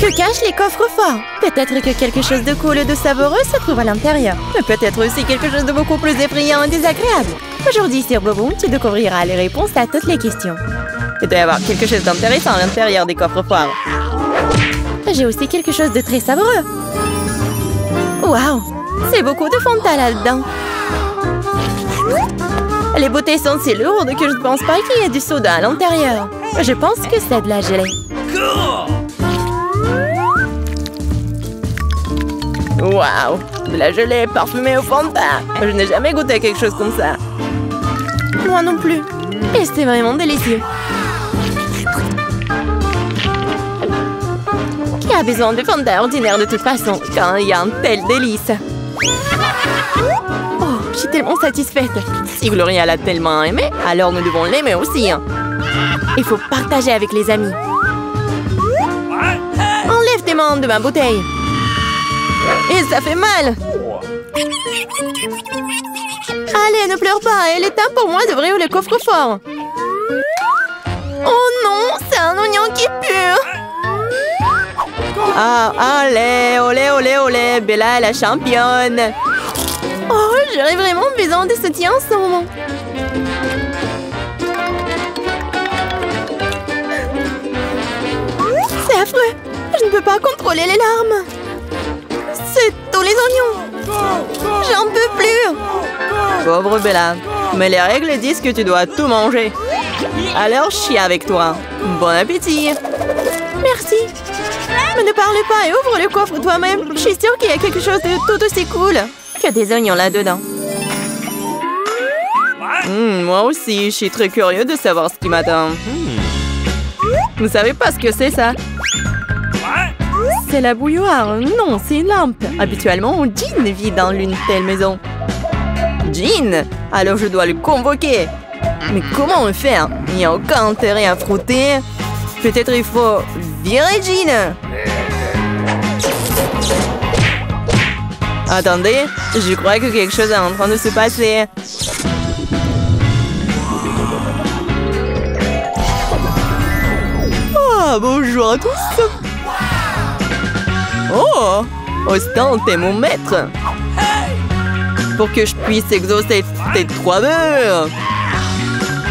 Que cachent les coffres forts? Peut-être que quelque chose de cool et de savoureux se trouve à l'intérieur. Mais peut-être aussi quelque chose de beaucoup plus effrayant et désagréable. Aujourd'hui sur Boboom, tu découvriras les réponses à toutes les questions. Il doit y avoir quelque chose d'intéressant à l'intérieur des coffres forts. J'ai aussi quelque chose de très savoureux. Waouh! C'est beaucoup de Fanta là-dedans. Les bouteilles sont si lourdes que je ne pense pas qu'il y ait du soda à l'intérieur. Je pense que c'est de la gelée. Waouh! De la gelée parfumée au Fanta. Je n'ai jamais goûté quelque chose comme ça. Moi non plus. Et c'est vraiment délicieux. Qui a besoin de Fanta ordinaire de toute façon quand il y a un tel délice? Oh, je suis tellement satisfaite. Si Gloria l'a tellement aimé, alors nous devons l'aimer aussi. Il faut partager avec les amis. Enlève tes mains de ma bouteille. Et ça fait mal. Allez, ne pleure pas. Il est temps pour moi d'ouvrir le coffre-fort. Oh non, c'est un oignon qui pue. Ah, allez, olé, olé, olé. Bella est la championne. Oh, j'aurais vraiment besoin de soutien en ce moment. C'est affreux. Je ne peux pas contrôler les larmes. C'est tous les oignons. J'en peux plus. Pauvre Bella. Mais les règles disent que tu dois tout manger. Alors, chie avec toi. Bon appétit. Merci. Mais ne parle pas et ouvre le coffre toi-même. Je suis sûre qu'il y a quelque chose de tout aussi cool que des oignons là-dedans. Moi aussi, je suis très curieux de savoir ce qui m'attend. Vous savez pas ce que c'est, ça? C'est la bouilloire. Non, c'est une lampe. Habituellement, Jean vit dans l'une telle maison. Jean? Alors je dois le convoquer. Mais comment le faire? Il n'y a aucun intérêt à frotter. Peut-être il faut virer Jean. Attendez, je crois que quelque chose est en train de se passer. Oh, bonjour à tous. Oh, Austin, t'es mon maître. Pour que je puisse exaucer tes 3 vœux.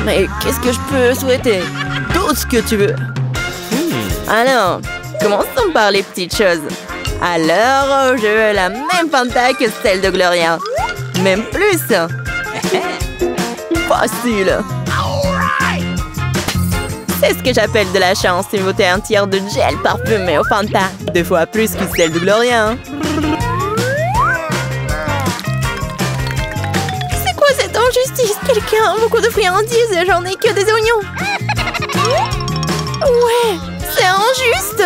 Mais qu'est-ce que je peux souhaiter? Tout ce que tu veux. Alors, commençons par les petites choses. Alors, je veux la même Fanta que celle de Gloria. Même plus. Facile. C'est ce que j'appelle de la chance, une bouteille entière de gel parfumé au Fanta. 2 fois plus que celle de Gloria. C'est quoi cette injustice? Quelqu'un a beaucoup de friandises et j'en ai que des oignons. Ouais, c'est injuste.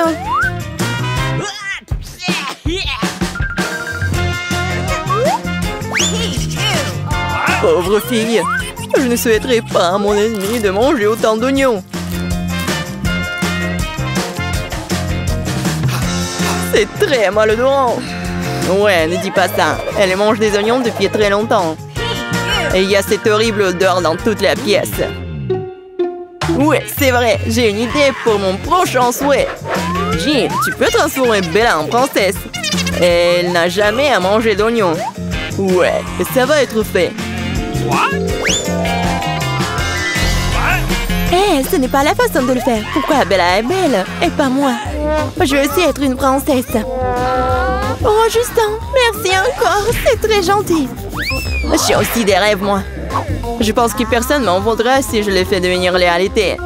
Pauvre fille, je ne souhaiterais pas à mon ennemi de manger autant d'oignons. C'est très malodorant. Ouais, ne dis pas ça. Elle mange des oignons depuis très longtemps. Et il y a cette horrible odeur dans toute la pièce. Ouais, c'est vrai, j'ai une idée pour mon prochain souhait. Jean, tu peux transformer Bella en princesse. Elle n'a jamais à manger d'oignons. Ouais, ça va être fait. Ce n'est pas la façon de le faire. Pourquoi Bella est belle et pas moi? Je veux aussi être une princesse. Oh, Justin, merci encore. C'est très gentil. J'ai aussi des rêves, moi. Je pense que personne m'en voudra si je les fais devenir réalité.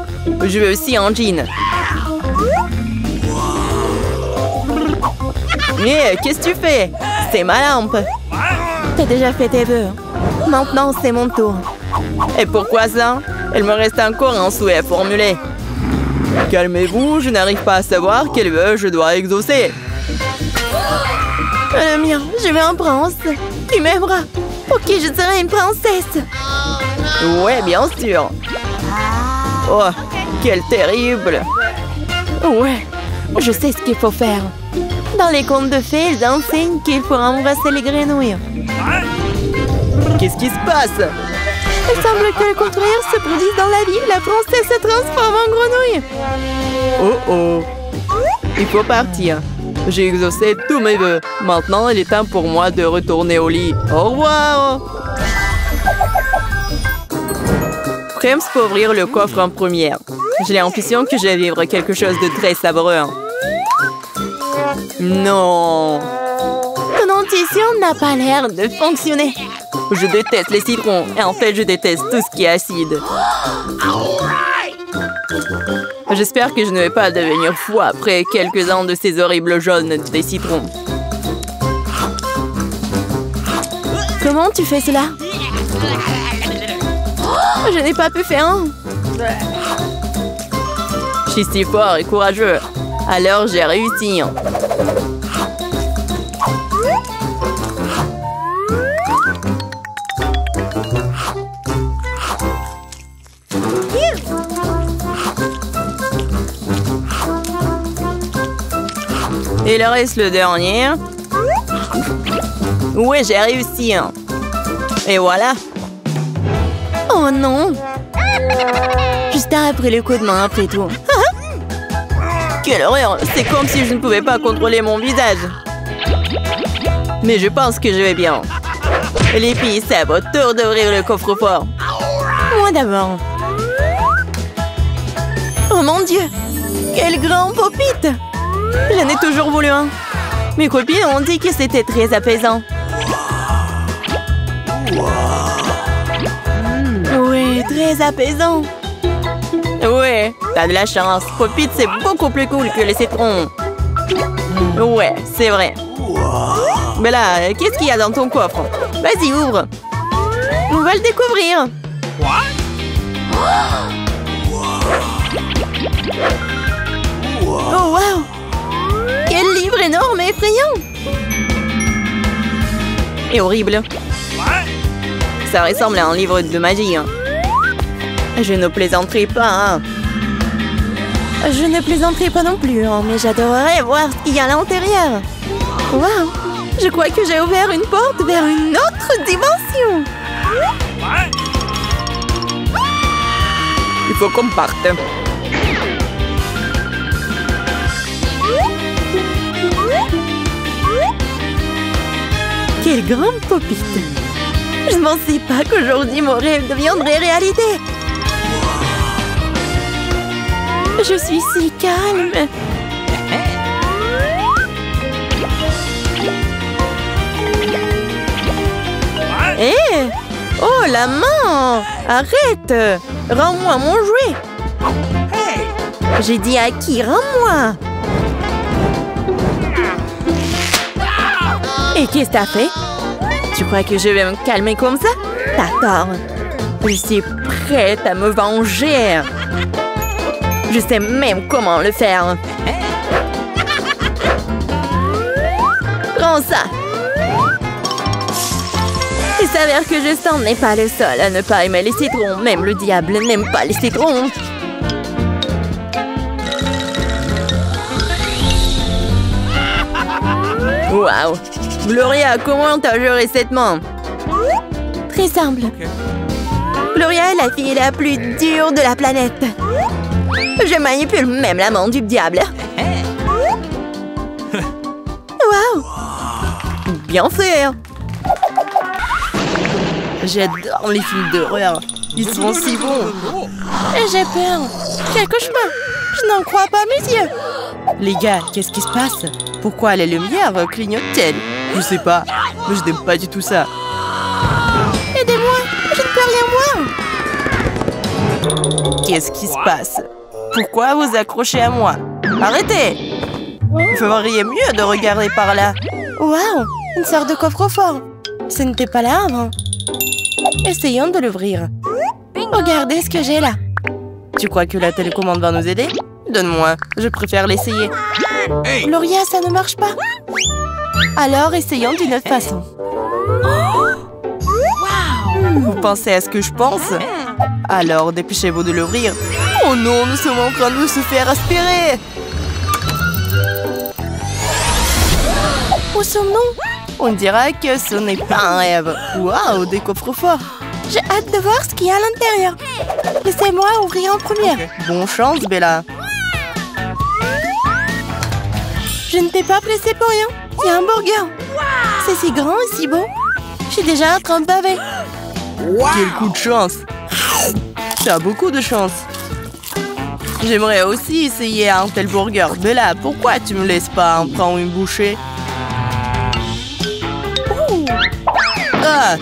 Je veux aussi un jean. Qu'est-ce que tu fais? C'est ma lampe. T'as déjà fait tes vœux. Maintenant, c'est mon tour. Et pourquoi ça? Il me reste encore un souhait formulé. Calmez-vous, je n'arrive pas à savoir quel vœu je dois exaucer. Le mien, je veux un prince. Qui m'aimera. Pour qui je serai une princesse. Ouais, bien sûr. Oh, quel terrible. Ouais, je sais ce qu'il faut faire. Dans les contes de fées, ils enseignent qu'il faut embrasser les grenouilles. Qu'est-ce qui se passe? Il semble que le contraire se produise dans la vie. La princesse se transforme en grenouille. Oh oh. Il faut partir. J'ai exaucé tous mes vœux. Maintenant, il est temps pour moi de retourner au lit. Au revoir! Prems peut ouvrir le coffre en première. J'ai l'impression que je vais vivre quelque chose de très savoureux. Non! Ton dentition n'a pas l'air de fonctionner. Je déteste les citrons. Et en fait, je déteste tout ce qui est acide. J'espère que je ne vais pas devenir fou après quelques-uns de ces horribles jaunes des citrons. Comment tu fais cela? Je n'ai pas pu faire. Je suis si fort et courageux. Alors j'ai réussi. Et le reste le dernier. Ouais, j'ai réussi. Et voilà. Oh non. Juste après le coup de main après tout. Quelle horreur. C'est comme si je ne pouvais pas contrôler mon visage. Mais je pense que je vais bien. Les filles, c'est à votre tour d'ouvrir le coffre-fort. Moi d'abord. Oh mon Dieu. Quel grand pop-it. J'en ai toujours voulu un. Mes copines ont dit que c'était très apaisant. Oui, très apaisant. Ouais, t'as de la chance. Pop-it, c'est beaucoup plus cool que les citrons. Ouais, c'est vrai. Mais là, qu'est-ce qu'il y a dans ton coffre? Vas-y, ouvre. On va le découvrir. Oh, wow! Quel livre énorme et effrayant! Et horrible. Ça ressemble à un livre de magie. Je ne plaisanterai pas. Je ne plaisanterai pas non plus, mais j'adorerais voir ce qu'il y a à l'intérieur. Waouh! Je crois que j'ai ouvert une porte vers une autre dimension. Il faut qu'on parte. Quel grand pop-it! Je ne pensais pas qu'aujourd'hui mon rêve deviendrait réalité. Je suis si calme. Hé! Oh, la main! Arrête! Rends-moi mon jouet! J'ai dit à qui? Rends-moi! Et qu'est-ce que t'as fait? Tu crois que je vais me calmer comme ça? D'accord. Je suis prête à me venger. Je sais même comment le faire. Prends ça. Il s'avère que Justin n'est pas le seul à ne pas aimer les citrons. Même le diable n'aime pas les citrons. Waouh! Gloria, comment t'as géré cette main? Très simple. Gloria est la fille la plus dure de la planète. Je manipule même la main du diable. Waouh! Bien fait! J'adore les films d'horreur. Ils sont si bons. J'ai peur. Quel cauchemar! Je n'en crois pas mes yeux. Les gars, qu'est-ce qui se passe? Pourquoi les lumières clignotent-elles? Je sais pas, mais je n'aime pas du tout ça. Aidez-moi, je ne peux rien voir. Qu'est-ce qui se passe? Pourquoi vous accrochez à moi? Arrêtez! Vous feriez mieux de regarder par là. Waouh, une sorte de coffre-fort. Ce n'était pas là avant. Essayons de l'ouvrir. Regardez ce que j'ai là. Tu crois que la télécommande va nous aider? Donne-moi, je préfère l'essayer. Gloria, ça ne marche pas. Alors, essayons d'une autre façon. Vous pensez à ce que je pense? Alors, dépêchez-vous de l'ouvrir. Oh non, nous sommes en train de se faire aspirer. Où sommes-nous? On dira que ce n'est pas un rêve. Waouh, des coffres forts. J'ai hâte de voir ce qu'il y a à l'intérieur. Laissez-moi ouvrir en première. Bonne chance, Bella. Je ne t'ai pas pressé pour rien. Il y a un burger. C'est si grand et si beau. Je suis déjà en train de baver. Quel coup de chance. Tu as beaucoup de chance. J'aimerais aussi essayer un tel burger. Bella, pourquoi tu me laisses pas en prendre une bouchée? Ah!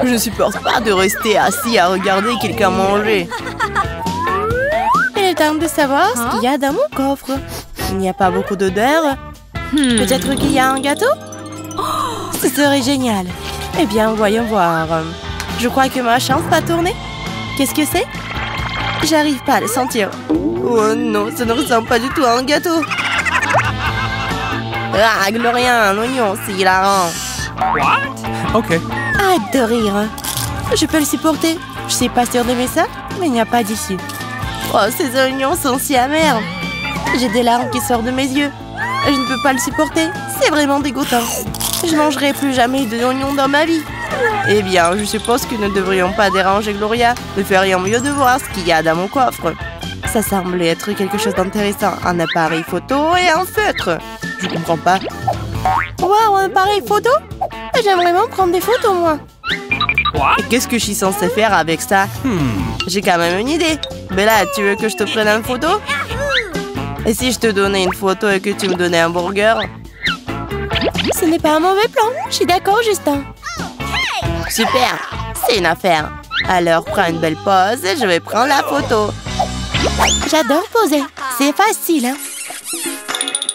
Je ne supporte pas de rester assis à regarder quelqu'un manger. Il est temps de savoir ce qu'il y a dans mon coffre. Il n'y a pas beaucoup d'odeur. Peut-être qu'il y a un gâteau? Ce serait génial. Eh bien, voyons voir. Je crois que ma chance va tourner. Qu'est-ce que c'est? J'arrive pas à le sentir. Oh non, ça ne ressemble pas du tout à un gâteau. Ah, Gloria, un oignon, c'est hilarant. What? Ok. Arrête de rire. Je peux le supporter. Je suis pas sûre d'aimer ça, mais il n'y a pas d'issue. Oh, ces oignons sont si amers. J'ai des larmes qui sortent de mes yeux. Je ne peux pas le supporter. C'est vraiment dégoûtant. Je mangerai plus jamais d'oignons dans ma vie. Eh bien, je suppose que nous ne devrions pas déranger Gloria. Nous ferions mieux de voir ce qu'il y a dans mon coffre. Ça semblait être quelque chose d'intéressant. Un appareil photo et un feutre. Je comprends pas. Waouh, un appareil photo? J'aime vraiment prendre des photos, moi. Et qu'est-ce que je suis censée faire avec ça? J'ai quand même une idée. Bella, tu veux que je te prenne une photo? Et si je te donnais une photo et que tu me donnais un burger? Ce n'est pas un mauvais plan. Je suis d'accord, Justin. Super, c'est une affaire. Alors, prends une belle pose et je vais prendre la photo. J'adore poser. C'est facile, hein?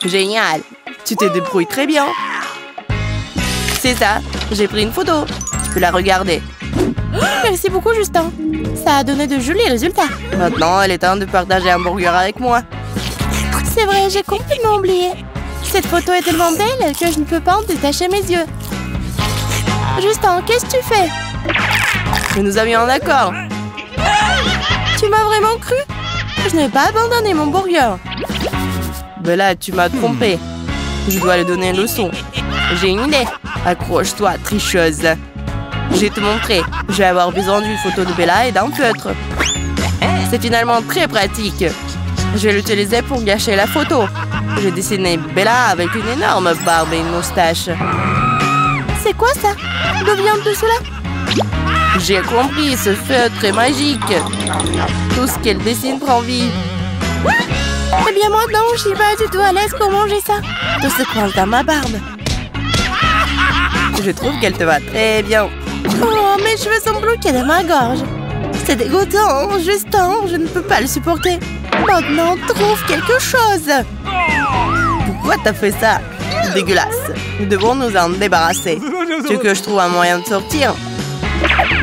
Génial. Tu te débrouilles très bien. C'est ça, j'ai pris une photo. Tu peux la regarder. Merci beaucoup, Justin. Ça a donné de jolis résultats. Maintenant, il est temps de partager un burger avec moi. C'est vrai, j'ai complètement oublié. Cette photo est tellement belle que je ne peux pas en détacher mes yeux. Justin, qu'est-ce que tu fais? Mais nous avions un accord. Tu m'as vraiment cru? Je n'ai pas abandonné mon burger. Bella, tu m'as trompé. Je dois lui donner une leçon. J'ai une idée. Accroche-toi, tricheuse. Je vais te montrer. Je vais avoir besoin d'une photo de Bella et d'un feutre. C'est finalement très pratique. Je vais l'utiliser pour gâcher la photo. J'ai dessiné Bella avec une énorme barbe et une moustache. C'est quoi ça? D'où vient tout cela? J'ai compris, ce feutre est magique. Tout ce qu'elle dessine prend vie. Eh bien moi non, je suis pas du tout à l'aise pour manger ça. Tout se coince dans ma barbe. Je trouve qu'elle te va très bien. Oh, mes cheveux sont bloqués dans ma gorge. C'est dégoûtant, Justin, je ne peux pas le supporter. Maintenant, trouve quelque chose. Pourquoi t'as fait ça? Dégueulasse. Nous devons nous en débarrasser. Tu veux que je trouve un moyen de sortir?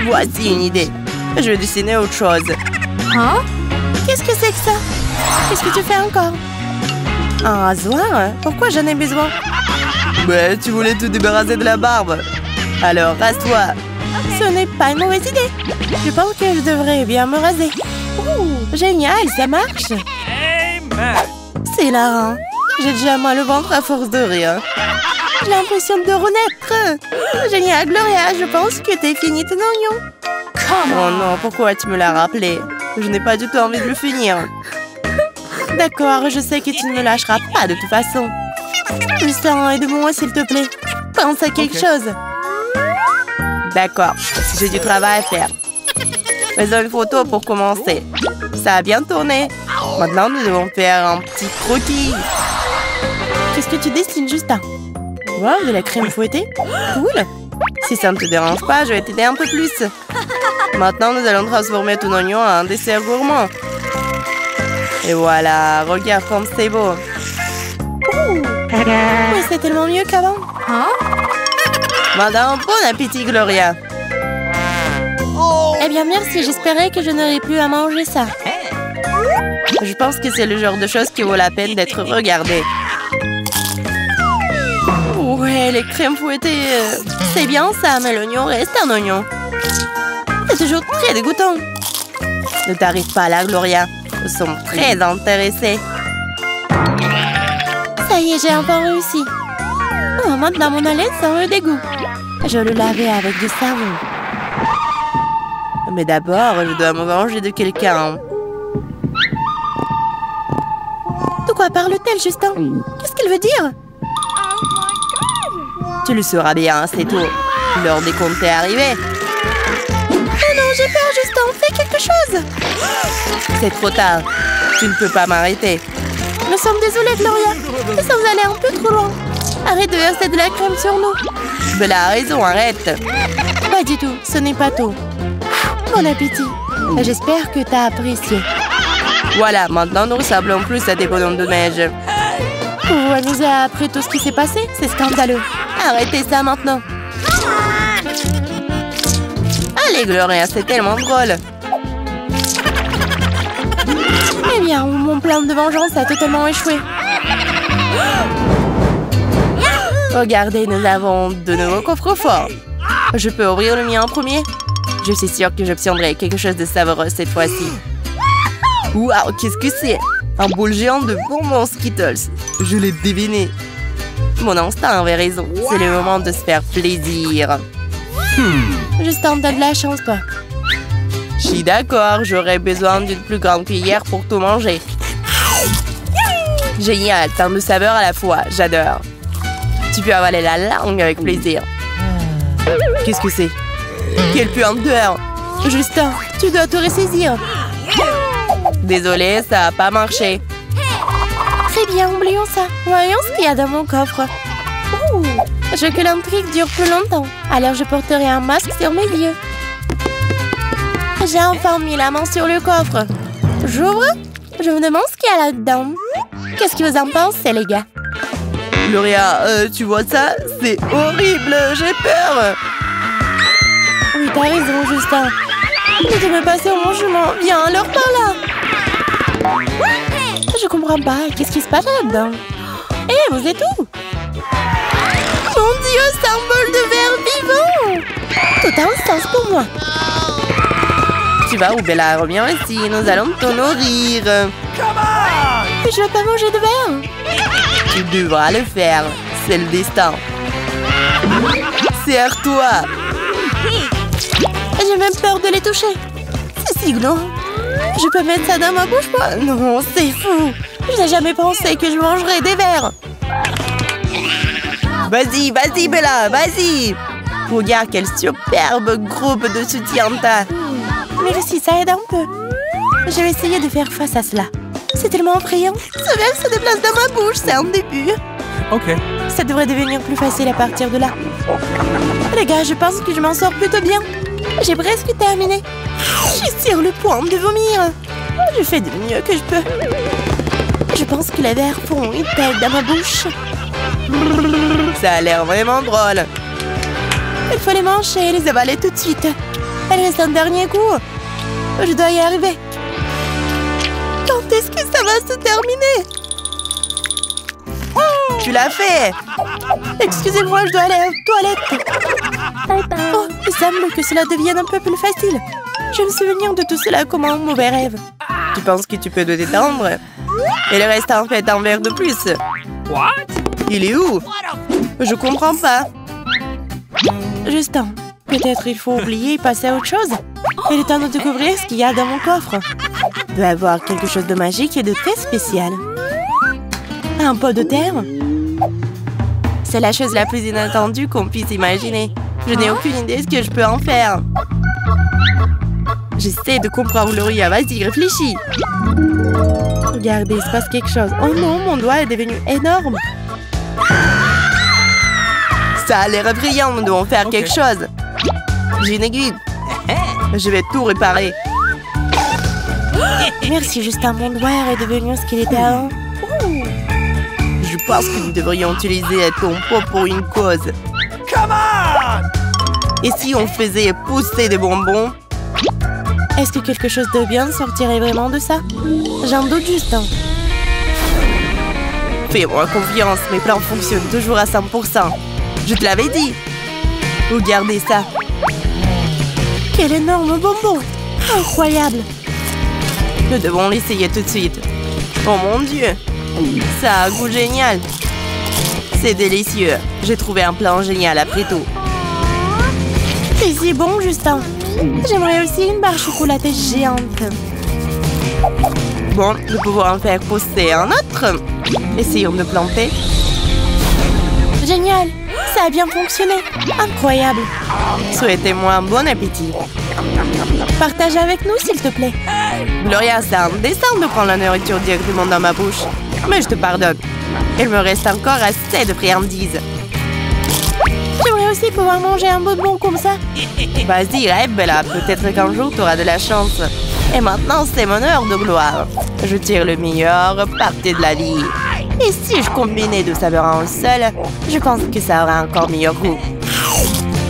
Voici une idée. Je vais dessiner autre chose. Hein? Qu'est-ce que c'est que ça? Qu'est-ce que tu fais encore? Un rasoir? Pourquoi j'en ai besoin? Mais tu voulais te débarrasser de la barbe. Alors, rase-toi. Ce n'est pas une mauvaise idée. Je pense que je devrais bien me raser. Ouh, génial, ça marche. C'est hilarant. J'ai déjà mal au ventre à force de rire. J'ai l'impression de renaître. Génial, Gloria, je pense que t'es fini ton oignon. Oh non, pourquoi tu me l'as rappelé? Je n'ai pas du tout envie de le finir. D'accord, je sais que tu ne me lâcheras pas de toute façon. Justin, aide-moi s'il te plaît. Pense à quelque chose. D'accord, j'ai du travail à faire. Faisons une photo pour commencer. Ça a bien tourné. Maintenant, nous devons faire un petit croquis. Qu'est-ce que tu dessines, Justin? Wow, de la crème fouettée. Cool. Si ça ne te dérange pas, je vais t'aider un peu plus. Maintenant, nous allons transformer ton oignon en un dessert gourmand. Et voilà, regarde comme c'est beau. Oui, c'est tellement mieux qu'avant. Hein? Maintenant, bon appétit, Gloria. Eh bien, merci. J'espérais que je n'aurais plus à manger ça. Je pense que c'est le genre de chose qui vaut la peine d'être regardée. Ouais, les crèmes fouettées, c'est bien ça, mais l'oignon reste un oignon. C'est toujours très dégoûtant. Ne t'arrive pas là, Gloria. Nous sommes très intéressés. Ça y est, j'ai enfin réussi. Oh, maintenant, mon haleine sent le dégoût. Je le lavais avec du savon. Mais d'abord, je dois me venger de quelqu'un. De quoi parle-t-elle, Justin? Qu'est-ce qu'elle veut dire? Tu le sauras bien assez tôt. L'heure des comptes est arrivée. Oh non, j'ai peur, Justin. Fais quelque chose. C'est trop tard. Tu ne peux pas m'arrêter. Nous sommes désolés, Gloria. Mais ça vous allait un peu trop loin. Arrête de verser de la crème sur nous. Bella a raison, arrête. Pas du tout, ce n'est pas tôt. Bon appétit. J'espère que t'as apprécié. Voilà, maintenant nous ressemblons plus à des bonhommes de neige. Vous vous amusez après tout ce qui s'est passé? C'est scandaleux. Arrêtez ça maintenant. Allez, Gloria, c'est tellement drôle. Eh bien, mon plan de vengeance a totalement échoué. Regardez, nous avons de nouveaux coffres forts. Je peux ouvrir le mien en premier? Je suis sûre que j'obtiendrai quelque chose de savoureux cette fois-ci. Waouh, qu'est-ce que c'est? Un bol géant de bonbons Skittles. Je l'ai deviné. Mon instinct avait raison. C'est le moment de se faire plaisir. Justin, t'as de la chance, toi. Je suis d'accord, j'aurais besoin d'une plus grande cuillère pour tout manger. Génial, tant de saveurs à la fois, j'adore. Tu peux avaler la langue avec plaisir. Qu'est-ce que c'est? Quelle puanteur! Justin, tu dois te ressaisir. Désolée, ça n'a pas marché. Très bien, oublions ça. Voyons ce qu'il y a dans mon coffre. Ouh, je veux que l'intrigue dure plus longtemps. Alors je porterai un masque sur mes yeux. J'ai enfin mis la main sur le coffre. J'ouvre. Je me demande ce qu'il y a là-dedans. Qu'est-ce que vous en pensez, les gars? Gloria, tu vois ça? C'est horrible, j'ai peur. Oui, t'as raison, Justin. Je vais passer au mangement. Viens, alors par là. Je comprends pas. Qu'est-ce qui se passe là-dedans? Hé, vous êtes où? Mon Dieu, c'est un bol de verre vivant. Tout a un sens pour moi. Tu vas où, Bella? Reviens ici. Nous allons te nourrir. Mais je ne veux pas manger de verre. Tu devras le faire. C'est le destin. Serre-toi. J'ai même peur de les toucher. C'est si gland. Je peux mettre ça dans ma bouche, moi? Non, c'est fou. Je n'ai jamais pensé que je mangerais des vers. Vas-y, vas-y, Bella, vas-y. Regarde quel superbe groupe de soutien t'as. Merci, ça aide un peu. Je vais essayer de faire face à cela. C'est tellement effrayant. Ce verre se déplace dans ma bouche, c'est un début. Ok. Ça devrait devenir plus facile à partir de là. Les gars, je pense que je m'en sors plutôt bien. J'ai presque terminé. Je suis sur le point de vomir. Je fais du mieux que je peux. Je pense que les verres font une tête dans ma bouche. Ça a l'air vraiment drôle. Il faut les manger et les avaler tout de suite. Il reste un dernier coup. Je dois y arriver. Quand est-ce que ça va se terminer? Tu l'as fait. Excusez-moi, je dois aller aux toilettes. Oh, il semble que cela devienne un peu plus facile. Je me souviens de tout cela comme un mauvais rêve. Tu penses que tu peux te détendre? Il reste en fait un verre de plus. What? Il est où? Je comprends pas. Justin, peut-être il faut oublier et passer à autre chose. Il est temps de découvrir ce qu'il y a dans mon coffre. Il doit y avoir quelque chose de magique et de très spécial. Un pot de terre? C'est la chose la plus inattendue qu'on puisse imaginer. Je n'ai aucune idée de ce que je peux en faire. J'essaie de comprendre, Gloria. Vas-y, réfléchis. Regardez, il se passe quelque chose. Oh non, mon doigt est devenu énorme. Ça a l'air brillant, nous devons faire quelque chose. J'ai une aiguille. Je vais tout réparer. Merci, Justin, mon doigt est devenu ce qu'il était avant. Je pense que nous devrions utiliser ton pot pour une cause. Et si on faisait pousser des bonbons? Est-ce que quelque chose de bien sortirait vraiment de ça? J'en doute, Justin. Fais-moi confiance, mes plans fonctionnent toujours à 100%. Je te l'avais dit. Regardez ça. Quel énorme bonbon! Incroyable! Nous devons l'essayer tout de suite. Oh mon Dieu! Ça a un goût génial. C'est délicieux. J'ai trouvé un plan génial après tout. C'est si bon, Justin. J'aimerais aussi une barre chocolatée géante. Bon, nous pouvons en faire pousser un autre. Essayons de planter. Génial! Ça a bien fonctionné. Incroyable. Souhaitez-moi un bon appétit. Partage avec nous, s'il te plaît. Gloria, c'est indécent de prendre la nourriture directement dans ma bouche. Mais je te pardonne. Il me reste encore assez de friandises. J'aimerais aussi pouvoir manger un bonbon comme ça. Vas-y, rêve, Bella. Peut-être qu'un jour, tu auras de la chance. Et maintenant, c'est mon heure de gloire. Je tire le meilleur parti de la vie. Et si je combinais deux saveurs en un seul, je pense que ça aurait encore meilleur goût.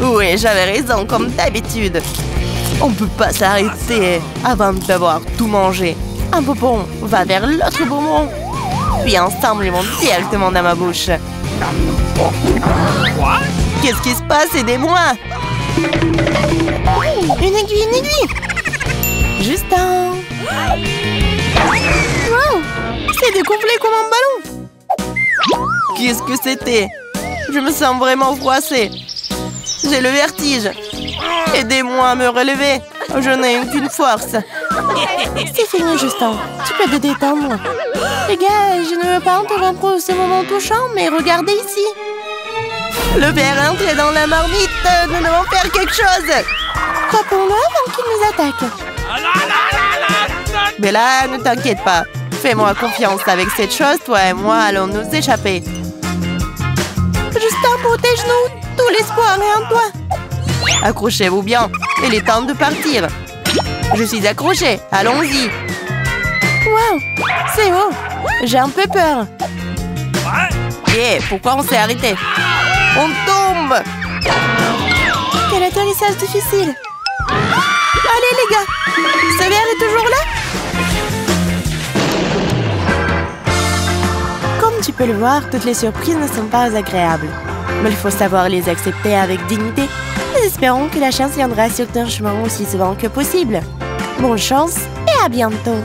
Oui, j'avais raison, comme d'habitude. On peut pas s'arrêter avant d'avoir tout mangé. Un bonbon va vers l'autre bonbon. Puis ensemble, ils vont directement dans ma bouche. Qu'est-ce qui se passe? Aidez-moi! Une aiguille! Justin! Wow! C'est dégonflé comme un ballon! Qu'est-ce que c'était? Je me sens vraiment froissée. J'ai le vertige. Aidez-moi à me relever. Je n'ai aucune force. C'est fini, Justin. Tu peux te détendre. Les gars, je ne veux pas interrompre ce moment touchant, mais regardez ici. Le verre est entré dans la marmite. Nous devons faire quelque chose. Frappons-le avant qu'il nous attaque. Bella, ne t'inquiète pas. Fais-moi confiance avec cette chose. Toi et moi allons nous échapper. Justin, protège-nous. Tout l'espoir est en toi. Accrochez-vous bien. Il est temps de partir. Je suis accrochée. Allons-y. Wow, c'est haut. J'ai un peu peur. Hé, pourquoi on s'est arrêté? On tombe. Quel atterrissage difficile. Allez, les gars. Ce verre est toujours là? Comme tu peux le voir, toutes les surprises ne sont pas agréables. Mais il faut savoir les accepter avec dignité. Nous espérons que la chance viendra sur ton chemin aussi souvent que possible. Bonne chance et à bientôt!